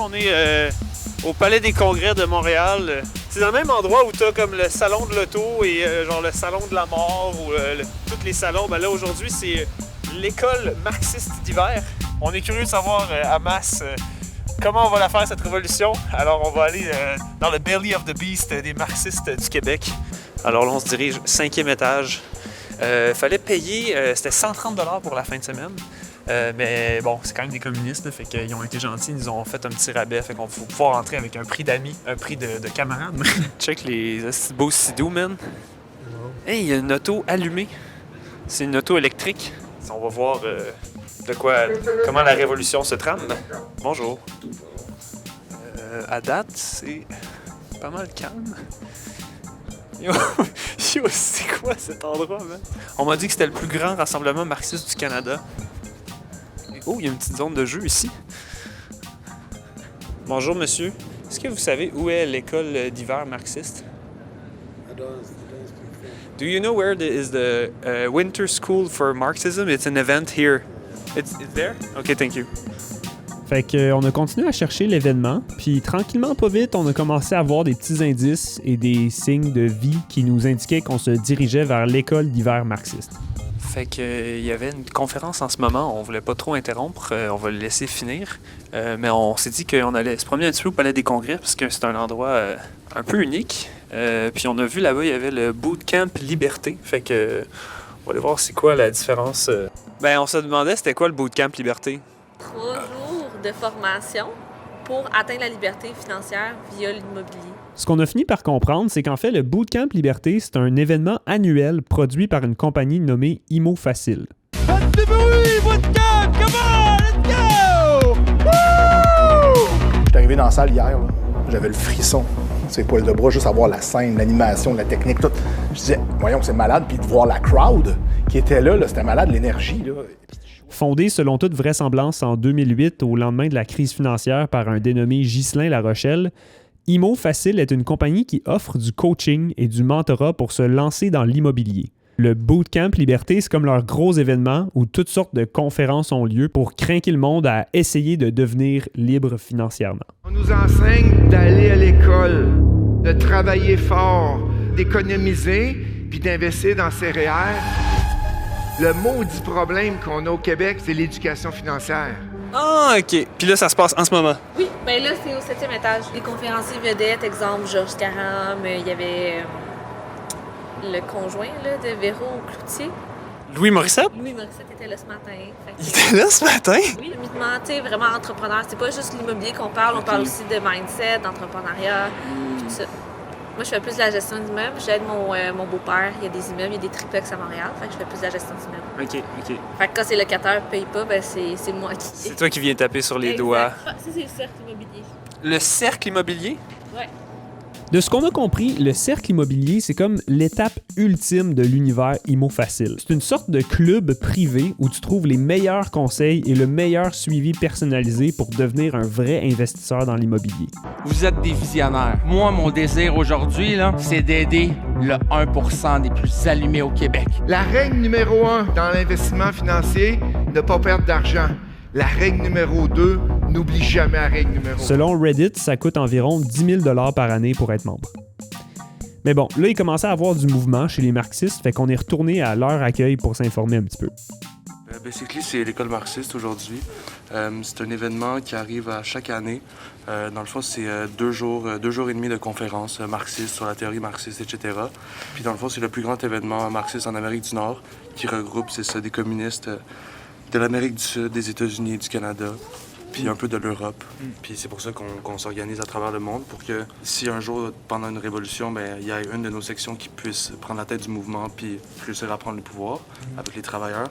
on est au Palais des Congrès de Montréal. C'est dans le même endroit où tu as comme le salon de l'auto et genre le salon de la mort ou tous les salons. Ben là, aujourd'hui, c'est l'école marxiste d'hiver. On est curieux de savoir à masse comment on va la faire, cette révolution. Alors, on va aller dans le belly of the beast des marxistes du Québec. Alors là, on se dirige 5e étage. Fallait payer, c'était 130 $ pour la fin de semaine. Mais bon, c'est quand même des communistes, là, fait qu'ils ont été gentils, ils nous ont fait un petit rabais, fait qu'on va pouvoir entrer avec un prix d'amis, un prix de camarades. Check les beaux sidous, man. Hey, il y a une auto allumée. C'est une auto électrique. On va voir comment la révolution se trame. Bonjour. À date, c'est pas mal calme. Yo, c'est quoi cet endroit, man? On m'a dit que c'était le plus grand rassemblement marxiste du Canada. Oh, il y a une petite zone de jeu ici. Bonjour, monsieur. Est-ce que vous savez où est l'école d'hiver marxiste? Do you know where is the Winter School for Marxism? It's an event here. It's there? Okay, thank you. Fait qu'on a continué à chercher l'événement, puis tranquillement, pas vite, on a commencé à voir des petits indices et des signes de vie qui nous indiquaient qu'on se dirigeait vers l'école d'hiver marxiste. Fait qu'il y avait une conférence en ce moment, on voulait pas trop interrompre, on va le laisser finir, mais on s'est dit qu'on allait se promener un petit peu au Palais des Congrès parce que c'est un endroit un peu unique. Puis on a vu là-bas, il y avait le Bootcamp Liberté, fait que on va aller voir c'est quoi la différence. Ben on se demandait c'était quoi le Bootcamp Liberté. 3 jours de formation pour atteindre la liberté financière via l'immobilier. Ce qu'on a fini par comprendre, c'est qu'en fait, le Bootcamp Liberté, c'est un événement annuel produit par une compagnie nommée Imo Facile. Faites du bruit, Bootcamp! Come on, let's go! Woo! J'étais arrivé dans la salle hier, là. J'avais le frisson. C'est poils de bras, juste à voir la scène, l'animation, la technique, tout. Je disais, voyons, c'est malade. Puis de voir la crowd qui était là, c'était malade, l'énergie, là. Fondé selon toute vraisemblance en 2008 au lendemain de la crise financière par un dénommé Ghislain Larochelle, Imo Facile est une compagnie qui offre du coaching et du mentorat pour se lancer dans l'immobilier. Le Bootcamp Liberté, c'est comme leur gros événement où toutes sortes de conférences ont lieu pour craquer le monde à essayer de devenir libre financièrement. On nous enseigne d'aller à l'école, de travailler fort, d'économiser puis d'investir dans ses REER. Le maudit problème qu'on a au Québec, c'est l'éducation financière. Ah, OK. Puis là, ça se passe en ce moment. Oui, bien là, c'est au 7e étage. Les conférenciers vedettes, exemple Georges Caram, il y avait le conjoint là, de Véro Cloutier. Louis Morissette? Louis Morissette était là ce matin. Il était là ce matin? Oui, tu sais, vraiment entrepreneur. C'est pas juste l'immobilier qu'on parle, on parle aussi de mindset, d'entrepreneuriat, tout ça. Moi, je fais plus de la gestion d'immeubles. J'aide mon beau-père. Il y a des immeubles, il y a des triplex à Montréal. Fait que je fais plus de la gestion d'immeubles. OK. Fait que quand c'est le locataire ne paye pas, ben c'est moi qui... C'est toi qui viens taper sur les doigts. Ça, c'est le cercle immobilier. Le cercle immobilier? Ouais. De ce qu'on a compris, le cercle immobilier, c'est comme l'étape ultime de l'univers Imo Facile. C'est une sorte de club privé où tu trouves les meilleurs conseils et le meilleur suivi personnalisé pour devenir un vrai investisseur dans l'immobilier. Vous êtes des visionnaires. Moi, mon désir aujourd'hui, là, c'est d'aider le 1% des plus allumés au Québec. La règle numéro 1 dans l'investissement financier, ne pas perdre d'argent. La règle numéro 2, n'oublie jamais la règle numéro 1. Selon Reddit, ça coûte environ 10 000 $ par année pour être membre. Mais bon, là, il commençait à avoir du mouvement chez les marxistes, fait qu'on est retourné à leur accueil pour s'informer un petit peu. Basically, c'est l'école marxiste aujourd'hui. C'est un événement qui arrive à chaque année. Dans le fond, c'est 2 jours et demi de conférences marxistes sur la théorie marxiste, etc. Puis dans le fond, c'est le plus grand événement marxiste en Amérique du Nord qui regroupe, c'est ça, des communistes de l'Amérique du Sud, des États-Unis, du Canada, puis un peu de l'Europe. Puis c'est pour ça qu'on s'organise à travers le monde, pour que si un jour, pendant une révolution, il y ait une de nos sections qui puisse prendre la tête du mouvement puis réussir à prendre le pouvoir avec les travailleurs,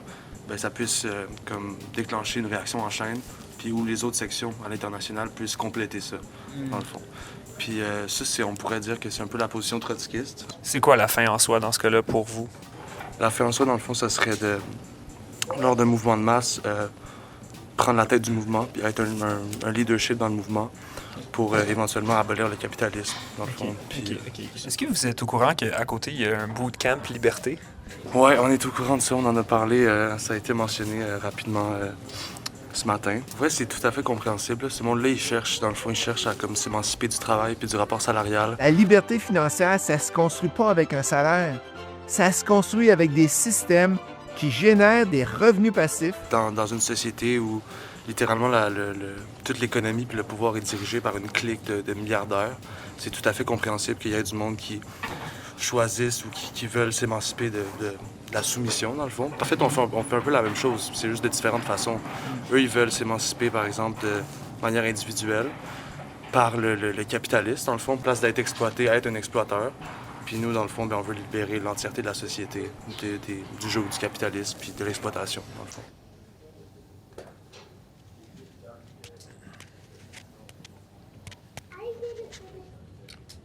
ça puisse comme déclencher une réaction en chaîne, puis où les autres sections à l'international puissent compléter ça, dans le fond. Puis ça, on pourrait dire que c'est un peu la position trotskiste. C'est quoi la fin en soi dans ce cas-là pour vous? La fin en soi, dans le fond, ça serait lors d'un mouvement de masse, prendre la tête du mouvement puis être un leadership dans le mouvement pour éventuellement abolir le capitalisme, dans le fond. Puis, Est-ce que vous êtes au courant qu'à côté, il y a un bootcamp Liberté? Ouais, on est au courant de ça, on en a parlé, ça a été mentionné rapidement ce matin. Ouais, c'est tout à fait compréhensible. Là. Ce monde-là, il cherche, dans le fond, il cherche à comme s'émanciper du travail puis du rapport salarial. La liberté financière, ça se construit pas avec un salaire. Ça se construit avec des systèmes qui génèrent des revenus passifs. Dans une société où, littéralement, toute l'économie puis le pouvoir est dirigé par une clique de milliardaires, c'est tout à fait compréhensible qu'il y ait du monde qui choisissent ou qui veulent s'émanciper de la soumission, dans le fond. En fait, on fait un peu la même chose, c'est juste de différentes façons. Eux, ils veulent s'émanciper, par exemple, de manière individuelle, par le capitaliste, dans le fond, place d'être exploité à être un exploiteur. Puis nous, dans le fond, on veut libérer l'entièreté de la société du jeu du capitalisme puis de l'exploitation, dans le fond.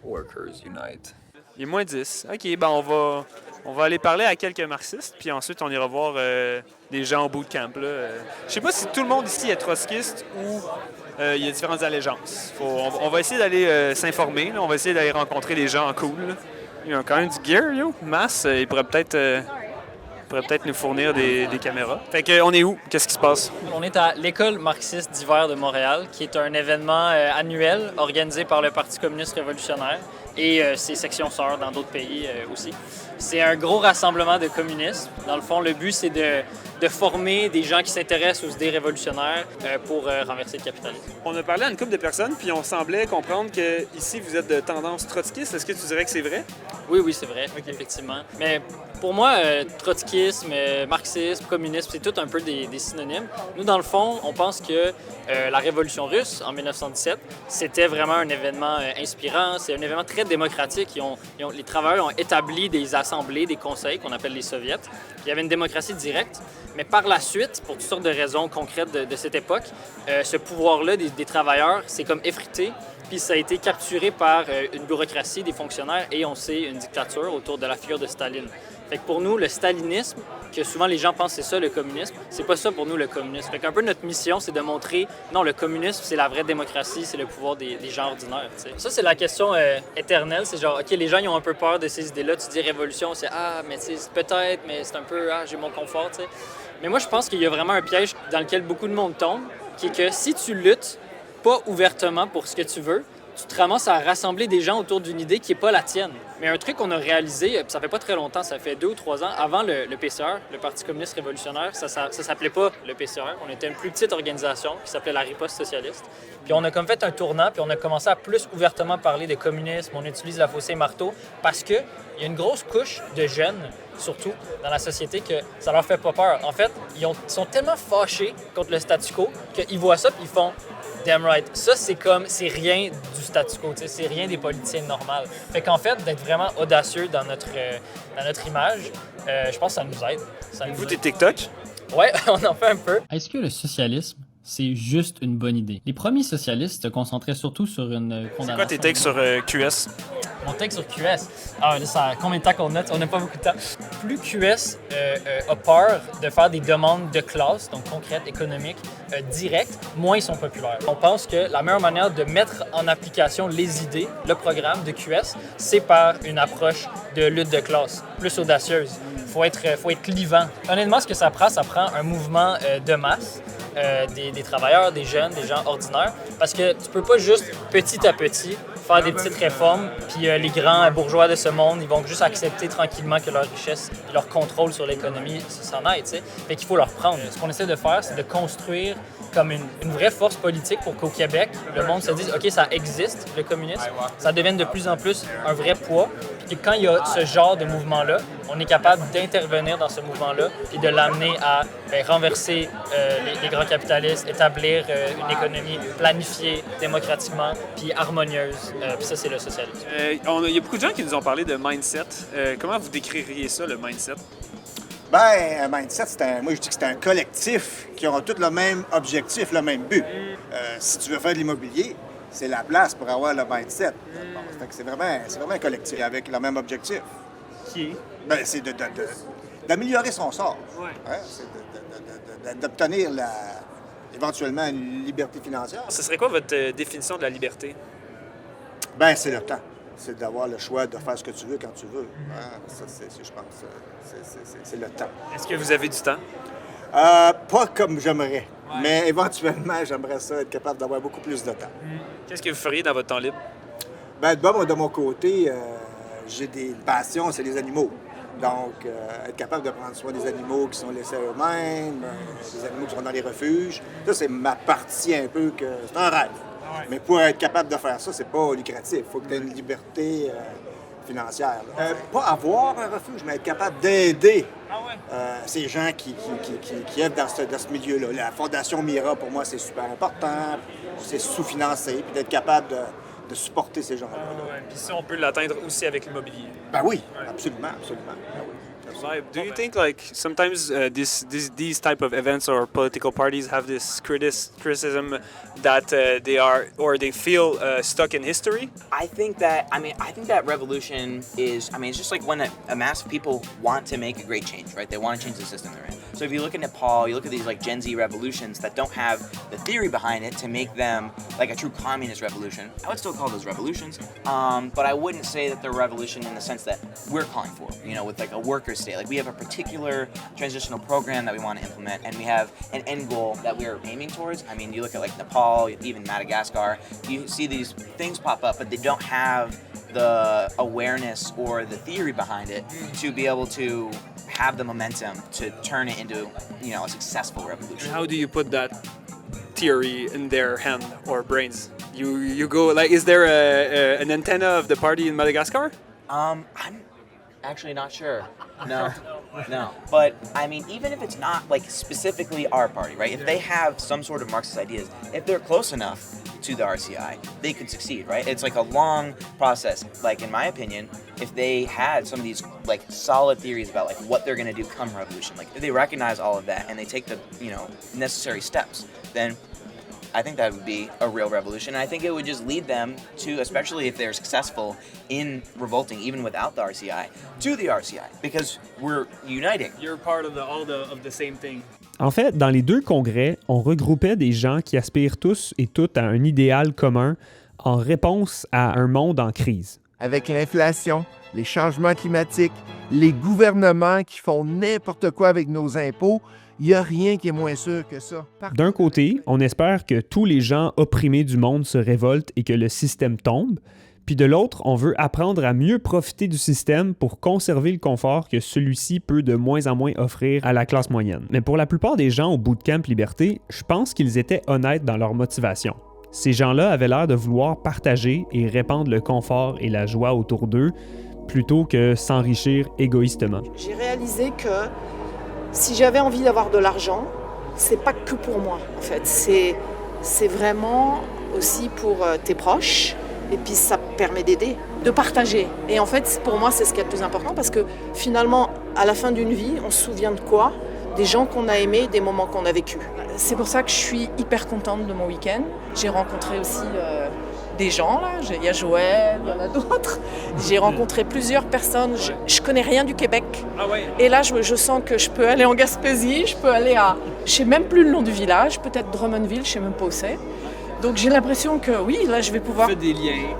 Workers Unite. Il est moins 10. OK, ben on va aller parler à quelques marxistes, puis ensuite on ira voir des gens au bootcamp. Je sais pas si tout le monde ici est trotskiste ou il y a différentes allégeances. On va essayer d'aller s'informer, on va essayer d'aller rencontrer des gens cool. Là. Il y a quand même du gear, yo. Mass, il pourrait peut-être nous fournir des caméras. Fait que, on est où? Qu'est-ce qui se passe? On est à l'École marxiste d'hiver de Montréal, qui est un événement annuel organisé par le Parti communiste révolutionnaire et ses sections sœurs dans d'autres pays aussi. C'est un gros rassemblement de communistes. Dans le fond, le but, c'est de former des gens qui s'intéressent aux idées révolutionnaires pour renverser le capitalisme. On a parlé à une couple de personnes, puis on semblait comprendre que ici vous êtes de tendance trotskiste. Est-ce que tu dirais que c'est vrai? Oui, c'est vrai, effectivement. Mais pour moi, trotskisme, marxisme, communisme, c'est tout un peu des synonymes. Nous, dans le fond, on pense que la révolution russe, en 1917, c'était vraiment un événement inspirant. C'est un événement très démocratique. Les travailleurs ont établi des assemblées, des conseils qu'on appelle les soviets. Il y avait une démocratie directe. Mais par la suite, pour toutes sortes de raisons concrètes de cette époque, ce pouvoir-là des travailleurs s'est comme effrité, puis ça a été capturé par une bureaucratie, des fonctionnaires, et on sait, une dictature autour de la figure de Staline. Fait que pour nous, le stalinisme, que souvent les gens pensent c'est ça le communisme, c'est pas ça pour nous le communisme. Fait qu'un peu notre mission, c'est de montrer, non, le communisme, c'est la vraie démocratie, c'est le pouvoir des gens ordinaires. T'sais. Ça, c'est la question éternelle. C'est genre, OK, les gens, ils ont un peu peur de ces idées-là. Tu dis révolution, c'est mais tu sais, peut-être, mais c'est un peu, j'ai mon confort, tu sais. Mais moi, je pense qu'il y a vraiment un piège dans lequel beaucoup de monde tombe, qui est que si tu luttes pas ouvertement pour ce que tu veux, tu te ramasses à rassembler des gens autour d'une idée qui n'est pas la tienne. Mais un truc qu'on a réalisé, puis ça fait pas très longtemps, ça fait 2 ou 3 ans, avant le PCR, le Parti communiste révolutionnaire, ça s'appelait pas le PCR. On était une plus petite organisation qui s'appelait la Riposte socialiste. Puis on a comme fait un tournant, puis on a commencé à plus ouvertement parler de communisme. On utilise la faucée marteau parce qu'il y a une grosse couche de jeunes, surtout dans la société, que ça leur fait pas peur. En fait, ils sont tellement fâchés contre le statu quo qu'ils voient ça puis ils font « damn right ». Ça, c'est rien du statu quo, c'est rien des politiciens normales. Fait qu'en fait, d'être vraiment audacieux dans notre image, je pense que ça nous aide. Vous, t'es TikTok? Ouais, on en fait un peu. Est-ce que le socialisme, c'est juste une bonne idée? Les premiers socialistes se concentraient surtout sur une condamnation... C'est quoi tes takes sur QS? Mon take sur QS? Ah, là, ça, combien de temps qu'on a? On n'a pas beaucoup de temps. Plus QS a peur de faire des demandes de classe, donc concrètes, économiques, directes, moins ils sont populaires. On pense que la meilleure manière de mettre en application les idées, le programme de QS, c'est par une approche de lutte de classe, plus audacieuse. Faut être clivant. Honnêtement, ce que ça prend un mouvement de masse, des travailleurs, des jeunes, des gens ordinaires, parce que tu peux pas juste petit à petit faire des petites réformes, puis les grands bourgeois de ce monde, ils vont juste accepter tranquillement que leur richesse et leur contrôle sur l'économie s'en aille, tu sais. Fait qu'il faut leur prendre. Ce qu'on essaie de faire, c'est de construire comme une vraie force politique pour qu'au Québec, le monde se dise « OK, ça existe, le communisme », ça devienne de plus en plus un vrai poids, puis que quand il y a ce genre de mouvement-là, on est capable d'intervenir dans ce mouvement-là et de l'amener à renverser les grands capitalistes, établir une économie planifiée démocratiquement puis harmonieuse. Puis ça, c'est le socialisme. Il y a beaucoup de gens qui nous ont parlé de mindset. Comment vous décririez ça, le mindset? Un mindset, moi je dis que c'est un collectif qui aura tous le même objectif, le même but. Si tu veux faire de l'immobilier, c'est la place pour avoir le mindset. Bon, fait que c'est vraiment un collectif avec le même objectif. Qui est? C'est d'améliorer son sort. Ouais. Hein? C'est d'obtenir éventuellement une liberté financière. Ce serait quoi votre définition de la liberté? C'est le temps. C'est d'avoir le choix de faire ce que tu veux quand tu veux. Hein? Ça, je pense, c'est le temps. Est-ce que vous avez du temps? Pas comme j'aimerais. Mais éventuellement, j'aimerais ça être capable d'avoir beaucoup plus de temps. Qu'est-ce que vous feriez dans votre temps libre? Ben, moi, de mon côté, j'ai des passions, c'est les animaux. Donc, être capable de prendre soin des animaux qui sont laissés à eux-mêmes, des animaux qui sont dans les refuges, ça, c'est ma partie un peu que... C'est un rêve. Mais pour être capable de faire ça, c'est pas lucratif. Il faut que tu aies une liberté financière. Pas avoir un refuge, mais être capable d'aider ces gens qui œuvrent dans ce milieu-là. La Fondation Mira, pour moi, c'est super important. C'est sous-financé, puis d'être capable de supporter ces gens-là. Puis ça, on peut l'atteindre aussi avec l'immobilier. Ben oui, absolument. Ben oui. Do you think like sometimes these type of events or political parties have this criticism that they feel stuck in history? I think that revolution is, it's just like when a mass of people want to make a great change, right? They want to change the system they're in. So if you look at Nepal, you look at these like Gen Z revolutions that don't have the theory behind it to make them like a true communist revolution, I would still call those revolutions, but I wouldn't say that they're a revolution in the sense that we're calling for, with like a workers' state. Like we have a particular transitional program that we want to implement, and we have an end goal that we're aiming towards. You look at like Nepal, even Madagascar, you see these things pop up, but they don't have the awareness or the theory behind it to be able to have the momentum to turn it into, a successful revolution. How do you put that theory in their hand or brains? You go like, is there an antenna of the party in Madagascar? I'm actually not sure. No. But even if it's not like specifically our party, right? If they have some sort of Marxist ideas, if they're close enough to the RCI, they could succeed, right? It's like a long process. Like in my opinion, if they had some of these like solid theories about like what they're going to do come revolution, like if they recognize all of that and they take the, necessary steps, then I think that would be a real revolution. And I think it would just lead them to, especially if they're successful in revolting, even without the RCI, to the RCI, because we're uniting. You're part of the same thing. En fait, dans les deux congrès, on regroupait des gens qui aspirent tous et toutes à un idéal commun en réponse à un monde en crise. Avec l'inflation, les changements climatiques, les gouvernements qui font n'importe quoi avec nos impôts, il n'y a rien qui est moins sûr que ça. D'un côté, on espère que tous les gens opprimés du monde se révoltent et que le système tombe. Puis de l'autre, on veut apprendre à mieux profiter du système pour conserver le confort que celui-ci peut de moins en moins offrir à la classe moyenne. Mais pour la plupart des gens au Bootcamp Liberté, je pense qu'ils étaient honnêtes dans leur motivation. Ces gens-là avaient l'air de vouloir partager et répandre le confort et la joie autour d'eux, plutôt que s'enrichir égoïstement. J'ai réalisé que si j'avais envie d'avoir de l'argent, c'est pas que pour moi, en fait. C'est vraiment aussi pour tes proches. Et puis ça permet d'aider, de partager. Et en fait, pour moi, c'est ce qui est le plus important parce que finalement, à la fin d'une vie, on se souvient de quoi? Des gens qu'on a aimés, des moments qu'on a vécus. C'est pour ça que je suis hyper contente de mon week-end. J'ai rencontré aussi des gens, là. Il y a Joël, il y en a d'autres. J'ai rencontré plusieurs personnes. Je connais rien du Québec. Ah ouais. Et là, je sens que je peux aller en Gaspésie, je peux aller à... Je sais même plus le nom du village, peut-être Drummondville, je sais même pas où c'est. Donc j'ai l'impression que oui, là je vais pouvoir... Faites des liens.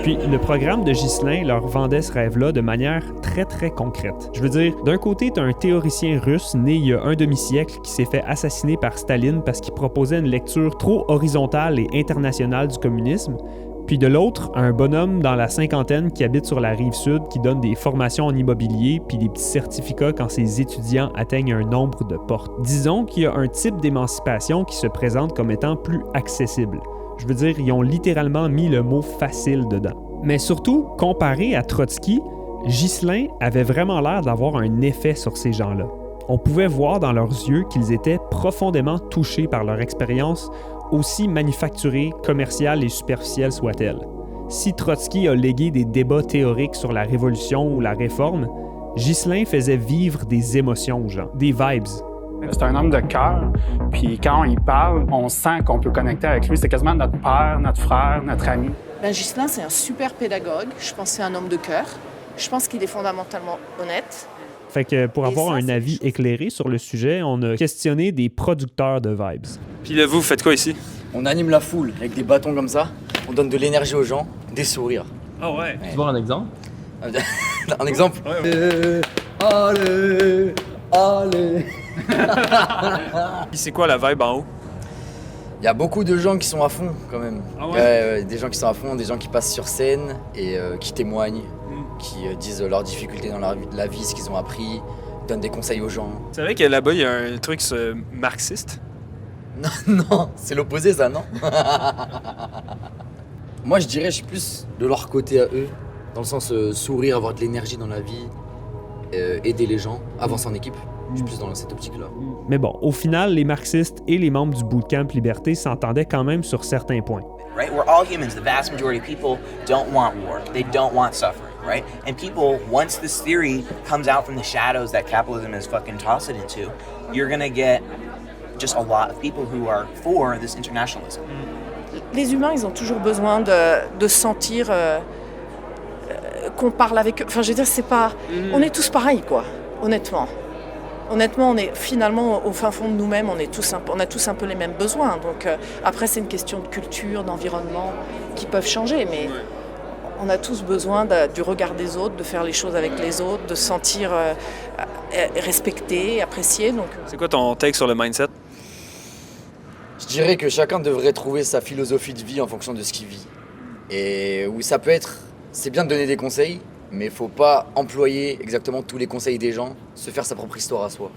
Puis le programme de Ghislain leur vendait ce rêve-là de manière très très concrète. Je veux dire, d'un côté, t'as un théoricien russe né il y a un demi-siècle qui s'est fait assassiner par Staline parce qu'il proposait une lecture trop horizontale et internationale du communisme. Puis de l'autre, un bonhomme dans la cinquantaine qui habite sur la rive sud qui donne des formations en immobilier puis des petits certificats quand ses étudiants atteignent un nombre de portes. Disons qu'il y a un type d'émancipation qui se présente comme étant plus accessible. Je veux dire, ils ont littéralement mis le mot « facile » dedans. Mais surtout, comparé à Trotsky, Ghislain avait vraiment l'air d'avoir un effet sur ces gens-là. On pouvait voir dans leurs yeux qu'ils étaient profondément touchés par leur expérience, aussi manufacturée, commerciale et superficielle soit-elle. Si Trotsky a légué des débats théoriques sur la révolution ou la réforme, Ghislain faisait vivre des émotions aux gens, des vibes. C'est un homme de cœur, puis quand il parle, on sent qu'on peut connecter avec lui. C'est quasiment notre père, notre frère, notre ami. Ghislain, c'est un super pédagogue. Je pense que c'est un homme de cœur. Je pense qu'il est fondamentalement honnête. Fait que pour avoir un avis éclairé sur le sujet, on a questionné des producteurs de vibes. Puis là, vous faites quoi ici? On anime la foule avec des bâtons comme ça. On donne de l'énergie aux gens, des sourires. Ah ouais? Tu vois un exemple? Un exemple. Allez, allez. C'est quoi la vibe en haut? Il y a beaucoup de gens qui sont à fond quand même. Ah ouais? Ouais, des gens qui sont à fond, des gens qui passent sur scène et qui témoignent, qui disent leurs difficultés dans la vie, ce qu'ils ont appris, donnent des conseils aux gens. Tu savais que là-bas, il y a un truc marxiste? Non, c'est l'opposé ça, non? Moi je dirais je suis plus de leur côté à eux, dans le sens sourire, avoir de l'énergie dans la vie, aider les gens, avancer en équipe. Je suis plus dans cette optique-là. Mais bon, au final, les marxistes et les membres du Bootcamp Liberté s'entendaient quand même sur certains points. Right? We're all humans. The vast majority of people don't want war. They don't want suffering, right? And people, once this theory comes out from the shadows that capitalism has fucking tossed it into, you're gonna get just a lot of people who are for this internationalism. Les humains, ils ont toujours besoin de sentir qu'on parle avec eux. Enfin, je veux dire, c'est pas... On est tous pareils, quoi, honnêtement. Honnêtement, on est finalement au fin fond de nous-mêmes, on a tous un peu les mêmes besoins. Donc après, c'est une question de culture, d'environnement qui peuvent changer, mais on a tous besoin du regard des autres, de faire les choses avec les autres, de se sentir respecté, apprécié. Donc... C'est quoi ton take sur le mindset? Je dirais que chacun devrait trouver sa philosophie de vie en fonction de ce qu'il vit. Et où ça peut être, c'est bien de donner des conseils, mais il faut pas employer exactement tous les conseils des gens, se faire sa propre histoire à soi.